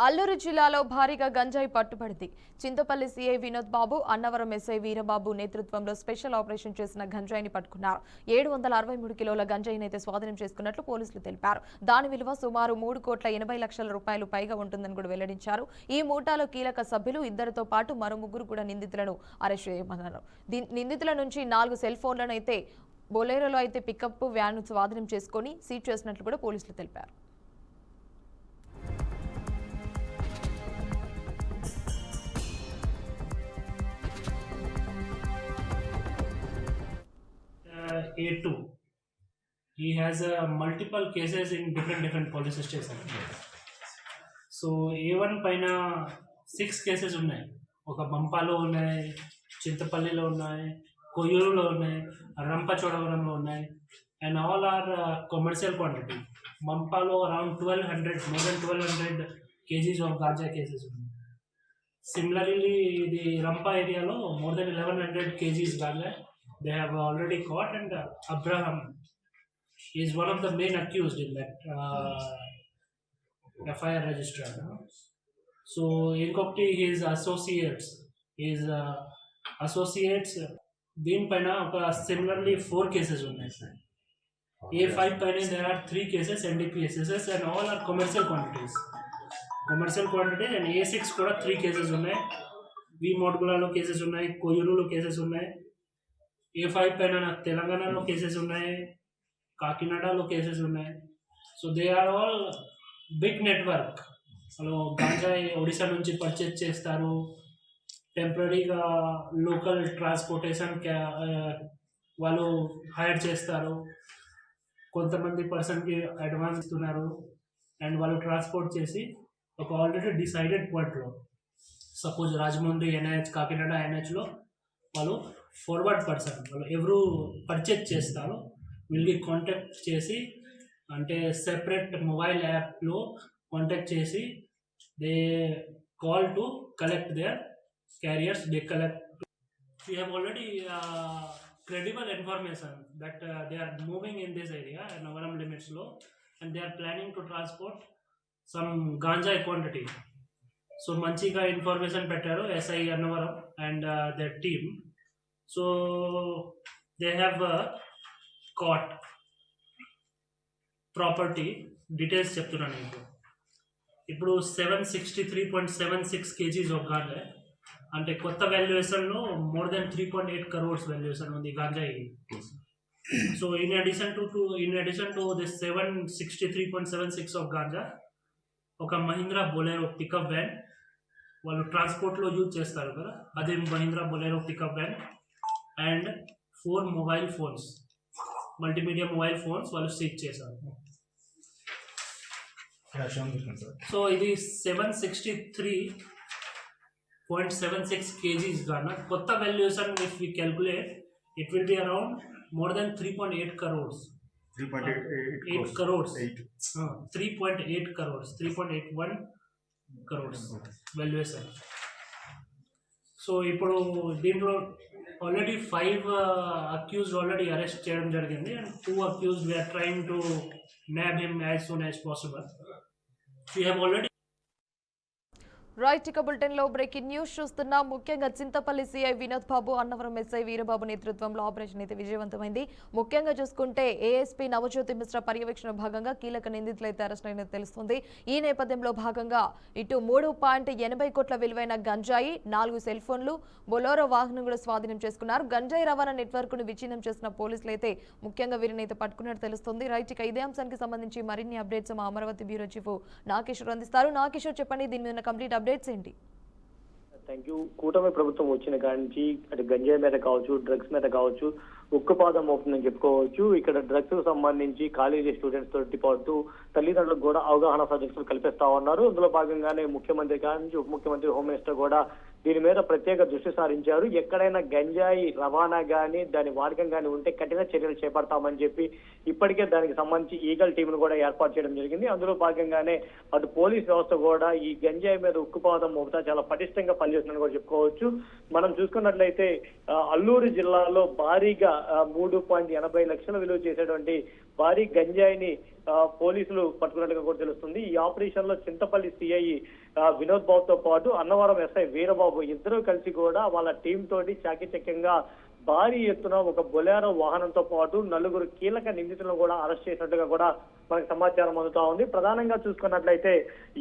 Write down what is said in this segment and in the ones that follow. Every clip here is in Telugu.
అల్లూరు జిల్లాలో భారీగా గంజాయి పట్టుబడింది. చింతపల్లి సీఐ వినోద్ బాబు, అన్నవరం ఎస్ఐ వీరబాబు నేతృత్వంలో స్పెషల్ ఆపరేషన్ చేసిన గంజాయిని పట్టుకున్నారు. 763 కిలోల గంజాయిని అయితే స్వాధీనం చేసుకున్నట్లు పోలీసులు తెలిపారు. దాని విలువ సుమారు 3,80,00,000 రూపాయలు పైగా ఉంటుందని కూడా వెల్లడించారు. ఈ ముఠాలో కీలక సభ్యులు ఇద్దరితో పాటు మరో ముగ్గురు కూడా నిందితులను అరెస్ట్ చేయమన్నారు. నిందితుల నుంచి 4 సెల్ ఫోన్లను అయితే బొలేరోలో అయితే పికప్ వ్యాన్ స్వాధీనం చేసుకుని సీజ్ చేసినట్లు కూడా పోలీసులు తెలిపారు. A2. He has multiple cases in different police stations. So A1 పైన 6 cases ఉన్నాయి. ఒక బంపాలో ఉన్నాయి, చింతపల్లిలో ఉన్నాయి, కొయ్యూరులో ఉన్నాయి, రంపచోడవరంలో ఉన్నాయి. And all are commercial quantity. బంపాలో around 1200, more than 1200 kgs of ganja cases ఉన్నాయి. Similarly, the Rampa area lo more than 1100 kgs ganja they have already caught, and Abraham is one of the main accused in that FIR register. So inkokti his associates దీని పైన ఒక similarly 4 cases ఉన్నాయి. A5 పైన there are 3 cases NDPSS and all are commercial quantities and A6 కూడా 3 cases ఉన్నాయి. V మోడ్గులాలో కేసెస్ ఉన్నాయి, కొయ్యూరులో కేసెస్ ఉన్నాయి. A5 పైన తెలంగాణలో కేసెస్ ఉన్నాయి, కాకినాడలో కేసెస్ ఉన్నాయి. So they are all big network. వాళ్ళు గాంజాయి ఒడిశా నుంచి పర్చేజ్ చేస్తారు, టెంపరీగా లోకల్ ట్రాన్స్పోర్టేషన్ వాళ్ళు హైర్ చేస్తారు, కొంతమంది పర్సన్కి అడ్వాన్స్ ఇస్తున్నారు, అండ్ వాళ్ళు ట్రాన్స్పోర్ట్ చేసి ఒక ఆల్రెడీ డిసైడెడ్ పాయింట్లో, సపోజ్ రాజమండ్రి ఎన్హెచ్, కాకినాడ ఎన్హెచ్లో వాళ్ళు ఫార్వర్డ్ పర్సన్ వాళ్ళు ఎవరు పర్చేజ్ చేస్తారో వీళ్ళకి కాంటాక్ట్ చేసి, అంటే సెపరేట్ మొబైల్ యాప్లో కాంటాక్ట్ చేసి they call to collect their carriers. They collect. We have already credible information that they are moving in this area in Navaram limits lo, and they are planning to transport some ganja quantity. So manchiga information pettaru SI Annavaram and their team. So they have caught property details చెప్తున్నాను మీకు. ఇప్పుడు 763.76 kgs ఆఫ్ గాంజా, అంటే కొత్త వాల్యుయేషన్లో మోర్ దెన్ 3.8 crores వాల్యుయేషన్ ఉంది గాంజాయి. So in addition to this 763.76 of ganja, ఒక మహీంద్రా బొలెరో పికప్ వ్యాన్ వాళ్ళు ట్రాన్స్పోర్ట్లో యూజ్ చేస్తారు కదా, అదే Mahindra Bolero pickup van and 4 mobile phones, multimedia mobile phones వాళ్ళు సీజ్ చేశారు. సో ఇది 763.76 kgs గానా కొత్త valuation if we calculate it will be around more than 3.8 crores. 3.8 crores 3.81 crores valuation. So ఇప్పుడు దీంట్లో ఆల్రెడీ 5 అక్యూజ్డ్ ఆల్రెడీ అరెస్ట్ చేయడం జరిగింది, and 2 accused we are trying to nab him as soon as possible. We have already right. ఇక బులెటిన్ లో బ్రేకింగ్ న్యూస్ చూస్తున్నాం. ముఖ్యంగా చింతపల్లి సీఐ వినోద్ బాబు, అన్నవరం ఎస్ఐ వీరబాబు నేతృత్వంలో ఆపరేషన్ అయితే విజయవంతమైంది. ముఖ్యంగా చూసుకుంటే ఏఎస్పీ నవజ్యోతి మిశ్రా పర్యవేక్షణ భాగంగా కీలక నిందితులు అయితే అరెస్ట్ అయినట్టు తెలుస్తుంది. ఈ నేపథ్యంలో భాగంగా ఇటు 3.80 కోట్ల విలువైన గంజాయి, 4 సెల్ ఫోన్లు, బొలోరో వాహనం కూడా స్వాధీనం చేసుకున్నారు. గంజాయి రవాణా నెట్వర్క్ ను విచ్ఛిన్నం చేసిన పోలీసులు అయితే ముఖ్యంగా వీరిని అయితే పట్టుకున్నట్టు తెలుస్తుంది. రైట్. ఇక ఇదే అంశానికి సంబంధించి మరిన్ని అప్డేట్స్ మా అమరావతి బ్యూరో చీఫ్ నాగేశ్వర్ అందిస్తారు. నాగేశ్వర్, చెప్పండి, దీని మీద కంప్లీట్ అప్డేట్స్ ఏంటి? Thank you. కూటమి ప్రభుత్వం వచ్చిన కాడి నుంచి అటు గంజాయి మీద కావచ్చు, డ్రగ్స్ మీద కావచ్చు, ఉక్కుపాదం అవుతుందని చెప్పుకోవచ్చు. ఇక్కడ డ్రగ్స్ కు సంబంధించి కాలేజీ స్టూడెంట్స్ తోటి పాటు తల్లిదండ్రులకు కూడా అవగాహన సదస్సులు కల్పిస్తా ఉన్నారు. అందులో భాగంగానే ముఖ్యమంత్రి కానించి ఉప ముఖ్యమంత్రి, హోమ్ మినిస్టర్ కూడా దీని మీద ప్రత్యేక దృష్టి సారించారు. ఎక్కడైనా గంజాయి రవాణా గానీ దాని వాడకం గానీ ఉంటే కఠిన చర్యలు చేపడతామని చెప్పి ఇప్పటికే దానికి సంబంధించి ఈగల్ టీంను కూడా ఏర్పాటు చేయడం జరిగింది. అందులో భాగంగానే అటు పోలీస్ వ్యవస్థ కూడా ఈ గంజాయి మీద ఉక్కుపాదం మోపుతా చాలా పటిష్టంగా పనిచేస్తుందని కూడా చెప్పుకోవచ్చు. మనం చూసుకున్నట్లయితే అల్లూరు జిల్లాలో భారీగా 3.80 లక్షల విలువ చేసేటువంటి భారీ గంజాయిని పోలీసులు పట్టుకున్నట్టుగా కూడా తెలుస్తుంది. ఈ ఆపరేషన్ లో చింతపల్లి సిఐ వినోద్ బాబుతో పాటు అన్నవరం ఎస్ఐ వీరబాబు ఇద్దరూ కలిసి కూడా వాళ్ళ టీం తోటి చాకచక్యంగా భారీ ఎత్తున ఒక బొలేరో వాహనంతో పాటు 4 కీలక నిందితులను కూడా అరెస్ట్ చేసినట్టుగా కూడా మనకు సమాచారం అందుతా ఉంది. ప్రధానంగా చూసుకున్నట్లయితే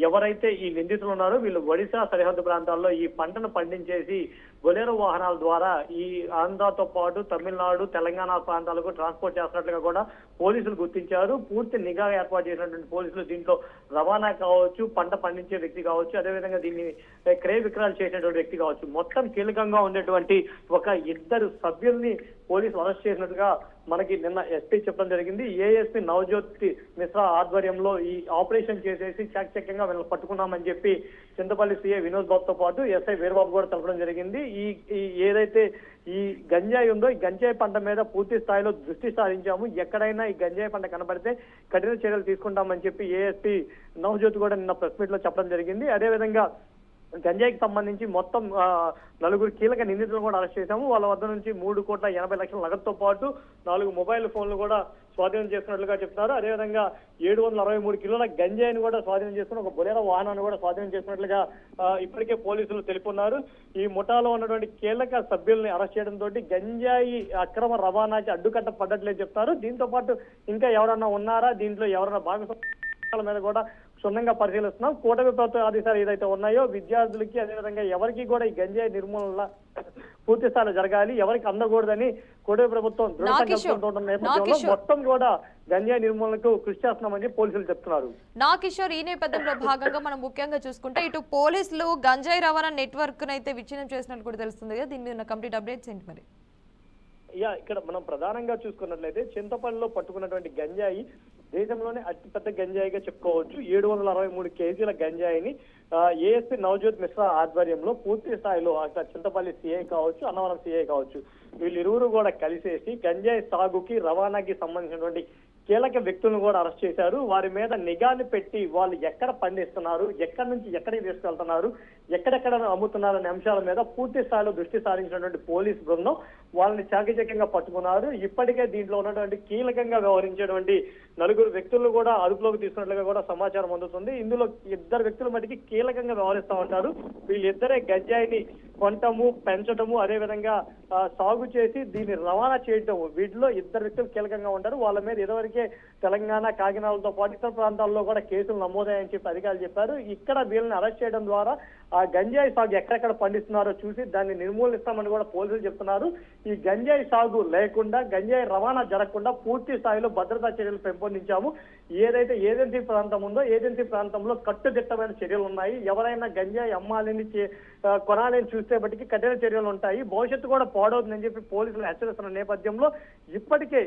ఎవరైతే ఈ నిందితులు ఉన్నారో వీళ్ళు ఒడిశా సరిహద్దు ప్రాంతాల్లో ఈ పంటను పండించేసి బొలేరో వాహనాల ద్వారా ఈ ఆంధ్రతో పాటు తమిళనాడు, తెలంగాణ ప్రాంతాలకు ట్రాన్స్పోర్ట్ చేస్తున్నట్లుగా కూడా పోలీసులు గుర్తించారు. పూర్తి నిఘా ఏర్పాటు చేసినటువంటి పోలీసులు దీంట్లో రవాణా కావచ్చు, పంట పండించే వ్యక్తి కావచ్చు, అదేవిధంగా దీన్ని క్రయ విక్రయాలు చేసినటువంటి వ్యక్తి కావచ్చు, మొత్తం కీలకంగా ఉండేటువంటి ఒక 2 సభ్యుల్ని పోలీసులు అరెస్ట్ చేసినట్టుగా మనకి నిన్న ఎస్పీ చెప్పడం జరిగింది. ఏఎస్పీ నవజ్యోతి మిశ్రా ఆధ్వర్యంలో ఈ ఆపరేషన్ చేసేసి చాకచక్యంగా వీళ్ళని పట్టుకున్నామని చెప్పి చింతపల్లి సీఐ వినోద్ బాబుతో పాటు ఎస్ఐ వీరబాబు కూడా తెలపడం జరిగింది. ఈ ఏదైతే ఈ గంజాయి ఉందో ఈ గంజాయి పంట మీద పూర్తి స్థాయిలో దృష్టి సారించాము, ఎక్కడైనా ఈ గంజాయి పంట కనబడితే కఠిన చర్యలు తీసుకుంటామని చెప్పి ఏఎస్పీ నవజ్యోతి కూడా నిన్న ప్రెస్ మీట్ లో చెప్పడం జరిగింది. అదేవిధంగా గంజాయికి సంబంధించి మొత్తం 4 కీలక నిందితులను కూడా అరెస్ట్ చేశాము. వాళ్ళ వద్ద నుంచి 3,80,00,000 నగదుతో పాటు 4 మొబైల్ ఫోన్లు కూడా స్వాధీనం చేసుకున్నట్లుగా చెప్తున్నారు. అదేవిధంగా 763 కిలోల గంజాయిని కూడా స్వాధీనం చేసుకుని ఒక బొలేరో వాహనాన్ని కూడా స్వాధీనం చేసుకున్నట్లుగా ఇప్పటికే పోలీసులు తెలుపున్నారు. ఈ ముఠాలో ఉన్నటువంటి కీలక సభ్యుల్ని అరెస్ట్ చేయడంతో గంజాయి అక్రమ రవాణాకి అడ్డుకట్ట పడ్డట్లేదు చెప్తారు. దీంతో పాటు ఇంకా ఎవరన్నా ఉన్నారా, దీంట్లో ఎవరన్నా భాగస్వామ్యాల మీద కూడా క్షుణ్ణంగా పరిశీలిస్తున్నాం. కూటమి ప్రభుత్వ ఆదేశాలు ఏదైతే ఉన్నాయో విద్యార్థులకి అదేవిధంగా ఎవరికి కూడా ఈ గంజాయి నిర్మూలన పూర్తి స్థాయిలో జరగాలి, ఎవరికి అందకూడదని కూటమి ప్రభుత్వం దృఢ సంకల్పంతో ఉన్న నేపథ్యంలో మొత్తం కూడా గంజాయి నిర్మూలనకు కృషి చేస్తున్నామని పోలీసులు చెప్తున్నారు. కిషోర్, ఈ నేపథ్యంలో భాగంగా మనం ముఖ్యంగా చూసుకుంటే ఇటు పోలీసులు గంజాయి రవాణా నెట్వర్క్ అయితే విచ్ఛిన్నం చేసినట్టు కూడా తెలుస్తుంది కదా, దీని మీద కంప్లీట్ అప్డేట్స్ ఏంటి మరి? ఇక్కడ మనం ప్రధానంగా చూసుకున్నట్లయితే చింతపల్లిలో పట్టుకున్నటువంటి గంజాయి దేశంలోనే అతిపెద్ద గంజాయిగా చెప్పుకోవచ్చు. 763 కేజీల గంజాయిని ఏఎస్పీ నవజ్యోత్ మిశ్రా ఆధ్వర్యంలో పూర్తి స్థాయిలో అక్కడ చింతపల్లి సిఐ కావచ్చు, అన్నవరం సిఐ కావచ్చు, వీళ్ళిరువురు కూడా కలిసేసి గంజాయి సాగుకి రవాణాకి సంబంధించినటువంటి కీలక వ్యక్తులను కూడా అరెస్ట్ చేశారు. వారి మీద నిఘాని పెట్టి వాళ్ళు ఎక్కడ పండిస్తున్నారు, ఎక్కడి నుంచి ఎక్కడికి తీసుకెళ్తున్నారు, ఎక్కడెక్కడ అమ్ముతున్నారు అనే అంశాల మీద పూర్తి స్థాయిలో దృష్టి సారించినటువంటి పోలీస్ బృందం వాళ్ళని చాకచక్యంగా పట్టుకున్నారు. ఇప్పటికే దీంట్లో ఉన్నటువంటి కీలకంగా వ్యవహరించేటువంటి 4 వ్యక్తులను కూడా అదుపులోకి తీసుకున్నట్లుగా కూడా సమాచారం అందుతుంది. ఇందులో 2 వ్యక్తుల మటుకి కీలకంగా వ్యవహరిస్తూ ఉంటారు. వీళ్ళిద్దరే గంజాయిని కొనటము, పెంచటము, అదేవిధంగా సాగు చేసి దీన్ని రవాణా చేయటము, వీటిలో 2 వ్యక్తులు కీలకంగా ఉంటారు. వాళ్ళ మీద ఇదివరకే తెలంగాణ, కాకినాడతో పాటు ఇతర ప్రాంతాల్లో కూడా కేసులు నమోదయ్యాయని చెప్పి అధికారులు చెప్పారు. ఇక్కడ వీళ్ళని అరెస్ట్ చేయడం ద్వారా ఆ గంజాయి సాగు ఎక్కడెక్కడ పండిస్తున్నారో చూసి దాన్ని నిర్మూలిస్తామని కూడా పోలీసులు చెప్తున్నారు. ఈ గంజాయి సాగు లేకుండా, గంజాయి రవాణా జరగకుండా పూర్తి స్థాయిలో భద్రతా చర్యలు పెంపొందించాము. ఏదైతే ఏజెన్సీ ప్రాంతం ఉందో ఏజెన్సీ ప్రాంతంలో కట్టుదిట్టమైన చర్యలు ఉన్నాయి. ఎవరైనా గంజాయి అమ్మాలని కొనాలని చూస్తే బట్టికి కఠిన చర్యలు ఉంటాయి, భవిష్యత్తు కూడా పాడవుతుందని చెప్పి పోలీసులు హెచ్చరిస్తున్న నేపథ్యంలో ఇప్పటికే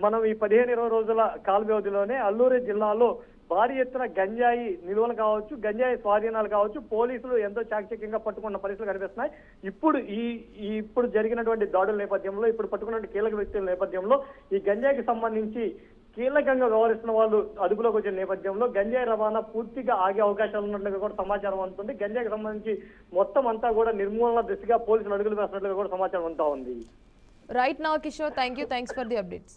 మనం ఈ 15-20 రోజుల కాల వ్యవధిలోనే అల్లూరి జిల్లాలో భారీ ఎత్తున గంజాయి నిల్వలు కావచ్చు, గంజాయి స్వాధీనాలు కావచ్చు, పోలీసులు ఎంతో చాకచక్యంగా పట్టుకున్న పరిస్థితులు కనిపిస్తున్నాయి. ఇప్పుడు జరిగినటువంటి దాడుల నేపథ్యంలో, ఇప్పుడు పట్టుకున్న కీలక వ్యక్తుల నేపథ్యంలో ఈ గంజాయికి సంబంధించి కీలకంగా వ్యవహరిస్తున్న వాళ్ళు అదుపులోకి వచ్చిన నేపథ్యంలో గంజాయి రవాణా పూర్తిగా ఆగే అవకాశాలు ఉన్నట్లుగా కూడా సమాచారం అందుతుంది. గంజాయికి సంబంధించి మొత్తం అంతా కూడా నిర్మూలన దిశగా పోలీసులు అడుగులు వేస్తున్నట్లుగా కూడా సమాచారం అంతా ఉంది. Right Kishore, thanks for the updates.